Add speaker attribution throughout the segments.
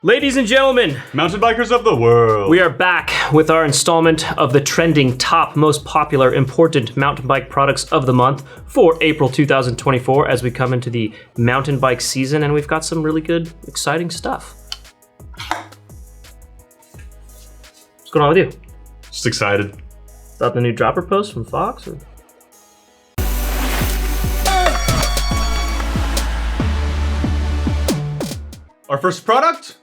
Speaker 1: Ladies and gentlemen,
Speaker 2: mountain bikers of the world,
Speaker 1: we are back with our installment of the trending top most popular important mountain bike products of the month for April 2024 as we come into the mountain bike season, and we've got some really good, exciting stuff. What's going on with you?
Speaker 2: Just excited.
Speaker 1: About the new dropper post from Fox? Or?
Speaker 2: Our first product?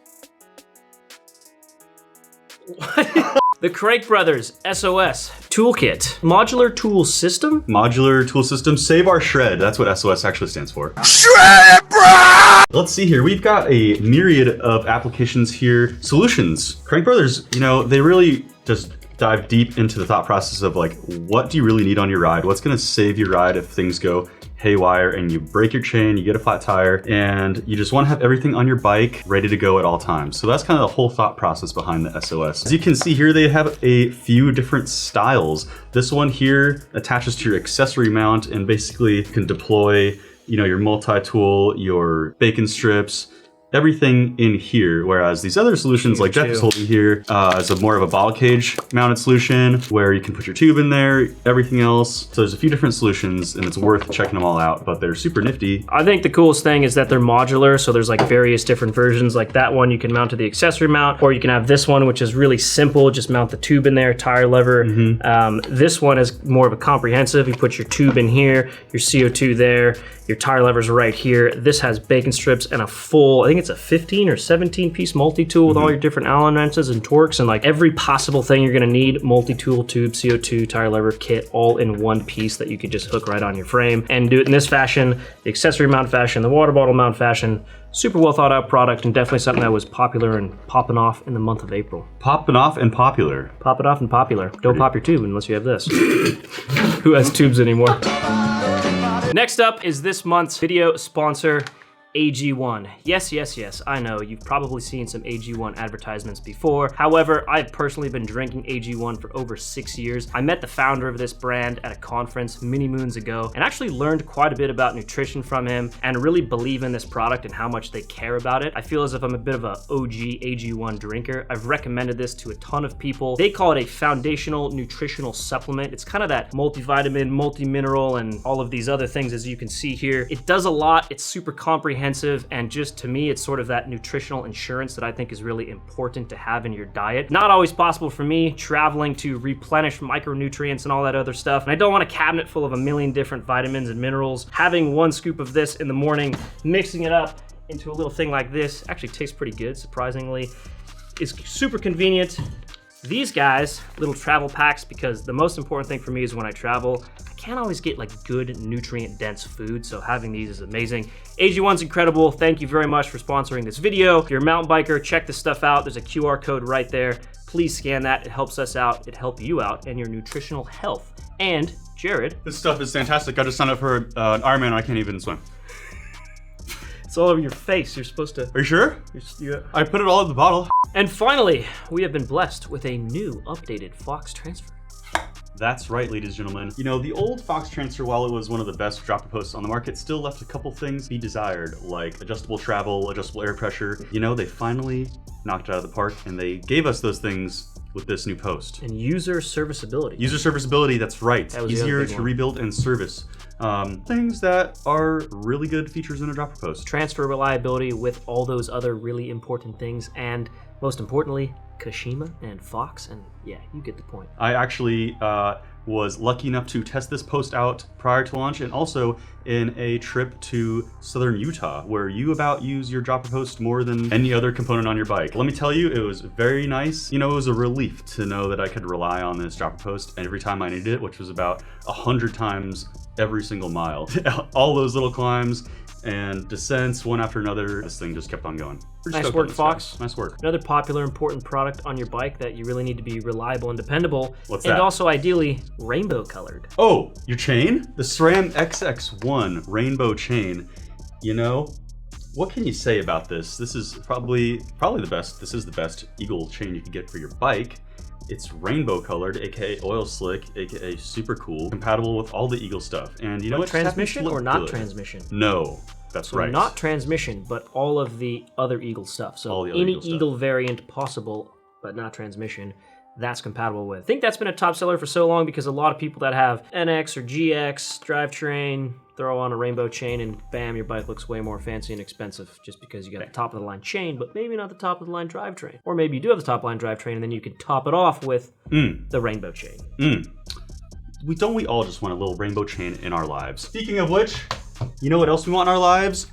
Speaker 1: The Crankbrothers SOS Toolkit. Modular Tool System?
Speaker 2: Modular Tool System, Save Our Shred. That's what SOS actually stands for. Shred, bro! Let's see here. We've got a myriad of applications here. Solutions. Crankbrothers, you know, they really just dive deep into the thought process of like, what do you really need on your ride? What's gonna save your ride if things go haywire and you break your chain, you get a flat tire, and you just want to have everything on your bike ready to go at all times. So that's kind of the whole thought process behind the SOS. As you can see here, they have a few different styles. This one here attaches to your accessory mount and basically can deploy, you know, your multi-tool, your bacon strips, everything in here, whereas these other solutions like Jeff is holding here is a more of a bottle cage mounted solution where you can put your tube in there, everything else. So there's a few different solutions and it's worth checking them all out, but they're super nifty.
Speaker 1: I think the coolest thing is that they're modular, so there's like various different versions. Like that one you can mount to the accessory mount, or you can have this one which is really simple, just mount the tube in there, tire lever. This one is more of a comprehensive. You put your tube in here, your CO2 there, your tire levers are right here. This has bacon strips and a full, I think it's a 15 or 17 piece multi-tool with all your different Allen wrenches and torques and like every possible thing you're gonna need, multi-tool, tube, CO2, tire lever, kit, all in one piece that you could just hook right on your frame and do it in this fashion, the accessory mount fashion, the water bottle mount fashion. Super well thought out product and definitely something that was popular and popping off in the month of April.
Speaker 2: Popping off and popular.
Speaker 1: Pop it off and popular. Don't pop your tube unless you have this. Who has tubes anymore? Next up is this month's video sponsor, AG1. Yes, I know, you've probably seen some AG1 advertisements before. However, I've personally been drinking AG1 for over 6 years. I met the founder of this brand at a conference many moons ago and actually learned quite a bit about nutrition from him and really believe in this product and how much they care about it. I feel as if I'm a bit of a OG AG1 drinker. I've recommended this to a ton of people. They call it a foundational nutritional supplement. It's kind of that multivitamin, multi-mineral, and all of these other things as you can see here. It does a lot. It's super comprehensive. And just to me, it's sort of that nutritional insurance that I think is really important to have in your diet. Not always possible for me, traveling to replenish micronutrients and all that other stuff. And I don't want a cabinet full of a million different vitamins and minerals. Having one scoop of this in the morning, mixing it up into a little thing like this, actually tastes pretty good, surprisingly. It's super convenient. These guys, little travel packs, because the most important thing for me is when I travel, I can't always get like good nutrient dense food, so having these is amazing. AG1's incredible. Thank you very much for sponsoring this video. If you're a mountain biker, check this stuff out. There's a QR code right there. Please scan that. It helps us out. It helps you out and your nutritional health. And Jared.
Speaker 2: This stuff is fantastic. I just signed up for an Ironman and I can't even swim.
Speaker 1: It's all over your face. You're supposed to...
Speaker 2: Are you sure? I put it all in the bottle.
Speaker 1: And finally, we have been blessed with a new updated Fox transfer.
Speaker 2: That's right, ladies and gentlemen. You know, the old Fox transfer, while it was one of the best dropper posts on the market, still left a couple things to be desired, like adjustable travel, adjustable air pressure. You know, they finally knocked it out of the park and they gave us those things with this new post.
Speaker 1: And user serviceability.
Speaker 2: User serviceability, that's right.
Speaker 1: That was
Speaker 2: easier to rebuild and service. Things that are really good features in a dropper post.
Speaker 1: Transfer reliability with all those other really important things, and most importantly, Kashima and Fox, and yeah, you get the point.
Speaker 2: I actually was lucky enough to test this post out prior to launch and also in a trip to southern Utah where you about use your dropper post more than any other component on your bike. Let me tell you, it was very nice. You know, it was a relief to know that I could rely on this dropper post every time I needed it, which was about 100 times every single mile. All those little climbs and descents, one after another, this thing just kept on going.
Speaker 1: Nice work, Fox.
Speaker 2: Nice work.
Speaker 1: Another popular, important product on your bike that you really need to be reliable and dependable.
Speaker 2: What's that?
Speaker 1: And also, ideally, rainbow colored.
Speaker 2: Oh, your chain? The SRAM XX1 rainbow chain. You know, what can you say about this? This is probably the best. This is the best Eagle chain you can get for your bike. It's rainbow colored, aka oil slick, aka super cool, compatible with all the Eagle stuff. And you know what?
Speaker 1: Transmission or not transmission?
Speaker 2: No. That's
Speaker 1: so
Speaker 2: right.
Speaker 1: Not transmission, but all of the other Eagle stuff. So any Eagle variant possible, but not transmission, that's compatible with. I think that's been a top seller for so long because a lot of people that have NX or GX drivetrain throw on a rainbow chain and bam, your bike looks way more fancy and expensive just because you got the top of the line chain, but maybe not the top of the line drivetrain. Or maybe you do have the top line drivetrain and then you can top it off with the rainbow chain.
Speaker 2: Don't we all just want a little rainbow chain in our lives? Speaking of which, you know what else we want in our lives?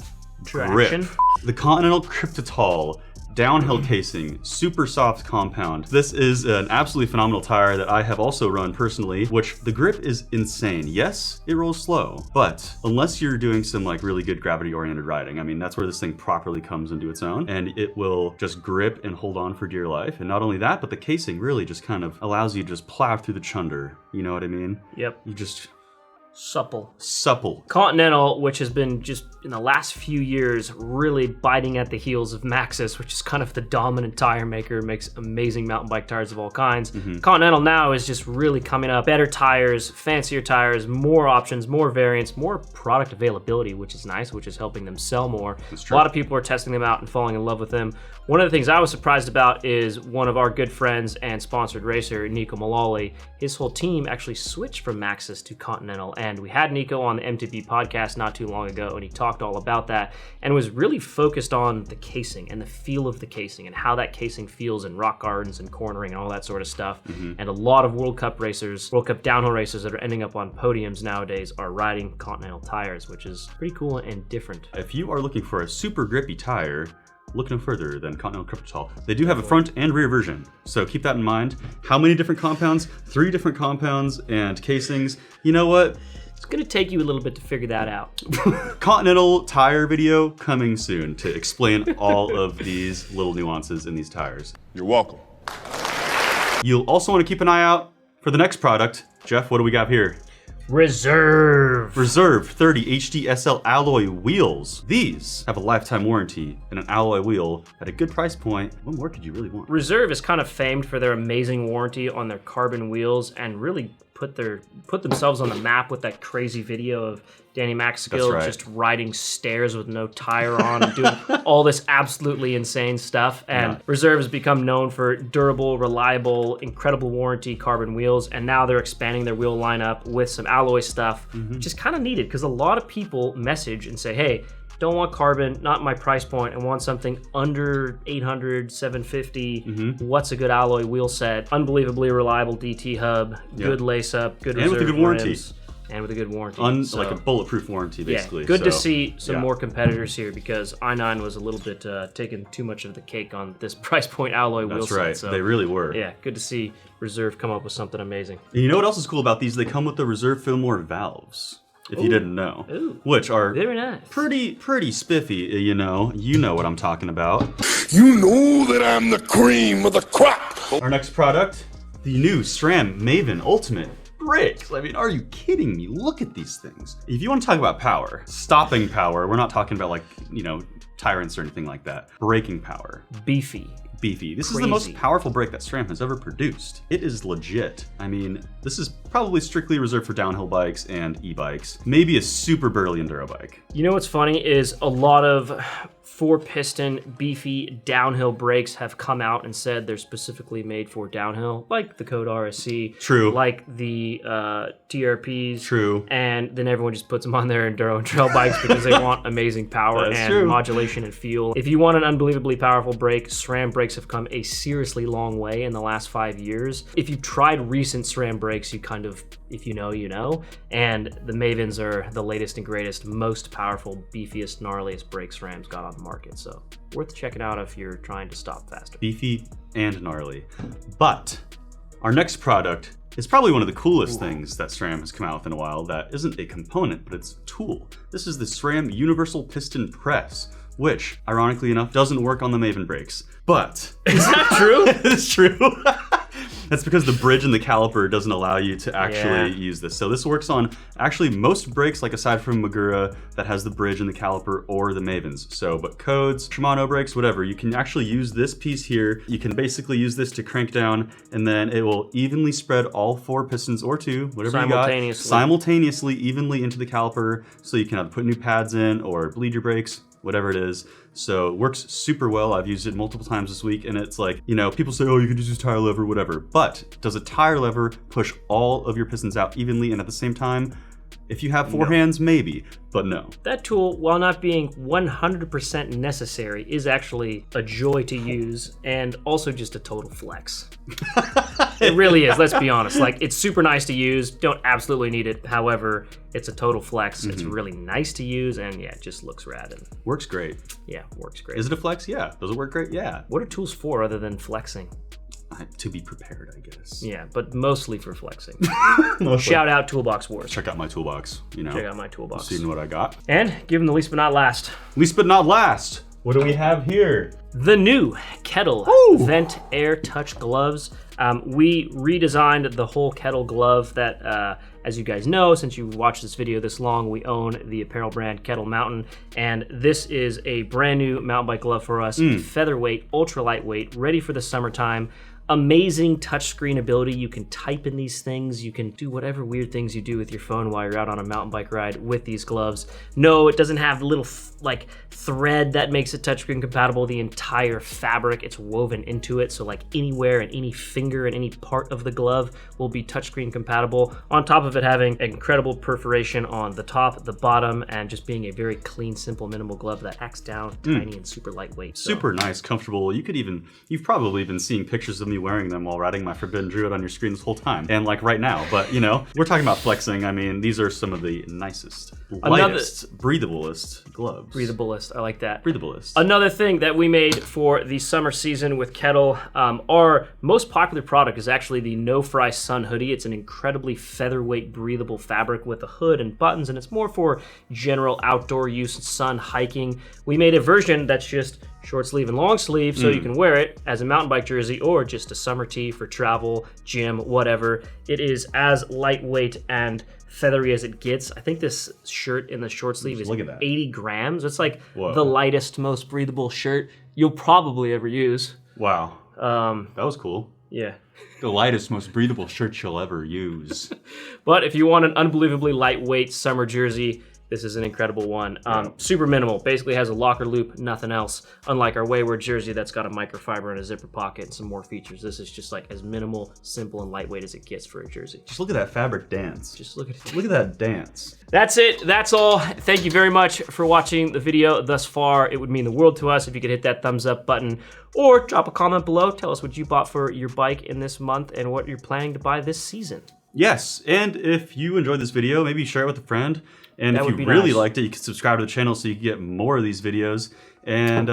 Speaker 1: Traction.
Speaker 2: Grip. The Continental Kryptotal downhill casing, super soft compound. This is an absolutely phenomenal tire that I have also run personally, which the grip is insane. Yes, it rolls slow, but unless you're doing some like really good gravity oriented riding, I mean, that's where this thing properly comes into its own, and it will just grip and hold on for dear life. And not only that, but the casing really just kind of allows you to just plow through the chunder. You know what I mean?
Speaker 1: Yep.
Speaker 2: You just...
Speaker 1: Supple. Continental, which has been just in the last few years really biting at the heels of Maxxis, which is kind of the dominant tire maker, makes amazing mountain bike tires of all kinds. Continental now is just really coming up. Better tires, fancier tires, more options, more variants, more product availability, which is nice, which is helping them sell more. A lot of people are testing them out and falling in love with them. One of the things I was surprised about is one of our good friends and sponsored racer, Nico Mullally, his whole team actually switched from Maxxis to Continental. And we had Nico on the MTB podcast not too long ago, and he talked all about that and was really focused on the casing and the feel of the casing and how that casing feels in rock gardens and cornering and all that sort of stuff. And a lot of World Cup racers, World Cup downhill racers that are ending up on podiums nowadays are riding Continental tires, which is pretty cool and different.
Speaker 2: If you are looking for a super grippy tire, look no further than Continental Kryptotal. They do have a front and rear version, so keep that in mind. How many different compounds? 3 different compounds and casings. You know what?
Speaker 1: It's gonna take you a little bit to figure that out.
Speaker 2: Continental tire video coming soon to explain all of these little nuances in these tires.
Speaker 3: You're welcome.
Speaker 2: You'll also want to keep an eye out for the next product. Jeff, what do we got here?
Speaker 1: Reserve
Speaker 2: 30 HD SL alloy wheels. These have a lifetime warranty and an alloy wheel at a good price point. What more could you really want?
Speaker 1: Reserve is kind of famed for their amazing warranty on their carbon wheels and really put themselves on the map with that crazy video of Danny Maxskill just riding stairs with no tire on and doing all this absolutely insane stuff. And Reserve has become known for durable, reliable, incredible warranty carbon wheels. And now they're expanding their wheel lineup with some alloy stuff, which is kind of needed because a lot of people message and say, hey, don't want carbon, not my price point. I want something under 800, 750. What's a good alloy wheel set? Unbelievably reliable DT hub, good lace up, good reserve
Speaker 2: with a good warranty.
Speaker 1: rims, and with a good warranty.
Speaker 2: Like a bulletproof warranty, basically.
Speaker 1: Yeah, good to see some more competitors here because i9 was a little bit taking too much of the cake on this price point alloy wheel set.
Speaker 2: That's right, they really were.
Speaker 1: Yeah, good to see Reserve come up with something amazing.
Speaker 2: And you know what else is cool about these? They come with the Reserve Fillmore valves. If you didn't know, which are
Speaker 1: very nice,
Speaker 2: pretty spiffy. You know what I'm talking about.
Speaker 3: You know that I'm the cream of the crop.
Speaker 2: Our next product, the new SRAM Maven Ultimate brakes. I mean, are you kidding me? Look at these things. If you want to talk about power, stopping power, we're not talking about like tyrants or anything like that. Braking power,
Speaker 1: beefy.
Speaker 2: This is the most powerful brake that SRAM has ever produced. It is legit. I mean, this is probably strictly reserved for downhill bikes and e-bikes. Maybe a super burly enduro bike.
Speaker 1: You know what's funny is a lot of 4-piston beefy downhill brakes have come out and said they're specifically made for downhill, like the Code RSC.
Speaker 2: True.
Speaker 1: Like the TRPs.
Speaker 2: True.
Speaker 1: And then everyone just puts them on their enduro and trail bikes because they want amazing power and modulation and feel. If you want an unbelievably powerful brake, SRAM brakes have come a seriously long way in the last 5 years. If you've tried recent SRAM brakes, you kind of, if you know, you know. And the Mavens are the latest and greatest, most powerful, beefiest, gnarliest brake SRAM's got on the market. So worth checking out if you're trying to stop faster.
Speaker 2: Beefy and gnarly. But our next product is probably one of the coolest things that SRAM has come out with in a while that isn't a component, but it's a tool. This is the SRAM Universal Piston Press, which, ironically enough, doesn't work on the Maven brakes. But...
Speaker 1: Is that true?
Speaker 2: It's true. That's because the bridge in the caliper doesn't allow you to actually use this. So this works on actually most brakes, like aside from Magura, that has the bridge in the caliper, or the Mavens. So, but Codes, Shimano brakes, whatever, you can actually use this piece here. You can basically use this to crank down, and then it will evenly spread all 4 pistons or 2, whatever you got, simultaneously, evenly into the caliper. So you can either put new pads in or bleed your brakes, whatever it is. So it works super well. I've used it multiple times this week, and it's like, you know, people say, oh, you can just use tire lever, whatever. But does a tire lever push all of your pistons out evenly and at the same time? If you have 4 hands, maybe, but no.
Speaker 1: That tool, while not being 100% necessary, is actually a joy to use and also just a total flex. It really is, let's be honest. Like, it's super nice to use, don't absolutely need it. However, it's a total flex. It's really nice to use, and yeah, it just looks rad. And
Speaker 2: works great.
Speaker 1: Yeah, works great.
Speaker 2: Is it a flex? Yeah. Does it work great? Yeah.
Speaker 1: What are tools for other than flexing?
Speaker 2: To be prepared, I guess.
Speaker 1: Yeah, but mostly for flexing. Shout out Toolbox Wars.
Speaker 2: Check out my toolbox, you know.
Speaker 1: Check out my toolbox.
Speaker 2: See what I got.
Speaker 1: And give them the least but not last.
Speaker 2: Least but not last, what do we have here?
Speaker 1: The new KETL Vent Air Touch Gloves. We redesigned the whole KETL glove that, as you guys know, since you watched this video this long, we own the apparel brand KETL Mountain. And this is a brand new mountain bike glove for us. Featherweight, ultra lightweight, ready for the summertime. Amazing touchscreen ability. You can type in these things. You can do whatever weird things you do with your phone while you're out on a mountain bike ride with these gloves. No, it doesn't have the little like thread that makes it touchscreen compatible. The entire fabric, it's woven into it. So like anywhere and any finger and any part of the glove will be touchscreen compatible. On top of it having incredible perforation on the top, the bottom, and just being a very clean, simple, minimal glove that acts down, tiny and super lightweight. So.
Speaker 2: Super nice, comfortable. You've probably been seeing pictures of me wearing them while riding my Forbidden Druid on your screen this whole time, and like right now. But you know, we're talking about flexing. I mean, these are some of the nicest, lightest, breathablest gloves.
Speaker 1: Breathablest, I like that.
Speaker 2: Breathablest.
Speaker 1: Another thing that we made for the summer season with KETL, our most popular product is actually the NoFry Sun Hoodie. It's an incredibly featherweight, breathable fabric with a hood and buttons, and it's more for general outdoor use, sun, hiking. We made a version that's just short sleeve and long sleeve, so you can wear it as a mountain bike jersey or just a summer tee for travel, gym, whatever. It is as lightweight and feathery as it gets. I think this shirt in the short sleeve is 80 grams. It's like the lightest, most breathable shirt you'll probably ever use.
Speaker 2: Wow. That was cool.
Speaker 1: Yeah.
Speaker 2: The lightest, most breathable shirt you'll ever use.
Speaker 1: But if you want an unbelievably lightweight summer jersey, this is an incredible one. Super minimal, basically has a locker loop, nothing else. Unlike our Wayward jersey that's got a microfiber and a zipper pocket and some more features. This is just like as minimal, simple, and lightweight as it gets for a jersey.
Speaker 2: Just look at that fabric dance.
Speaker 1: Just look at it.
Speaker 2: Look at that dance.
Speaker 1: That's it, that's all. Thank you very much for watching the video thus far. It would mean the world to us if you could hit that thumbs up button or drop a comment below. Tell us what you bought for your bike in this month and what you're planning to buy this season.
Speaker 2: Yes, and if you enjoyed this video, maybe share it with a friend. And if you really liked it, you can subscribe to the channel so you can get more of these videos. And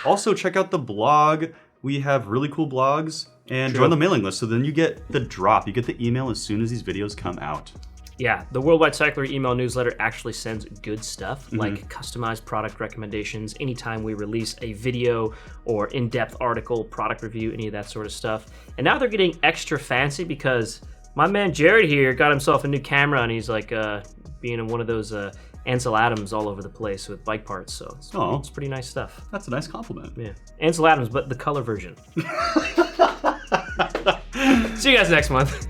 Speaker 2: also check out the blog. We have really cool blogs. And join the mailing list so then you get the drop. You get the email as soon as these videos come out.
Speaker 1: Yeah, the Worldwide Cyclery email newsletter actually sends good stuff, like customized product recommendations anytime we release a video or in-depth article, product review, any of that sort of stuff. And now they're getting extra fancy because my man Jared here got himself a new camera and he's like being in one of those Ansel Adams all over the place with bike parts, so it's pretty nice stuff.
Speaker 2: That's a nice compliment.
Speaker 1: Yeah, Ansel Adams, but the color version. See you guys next month.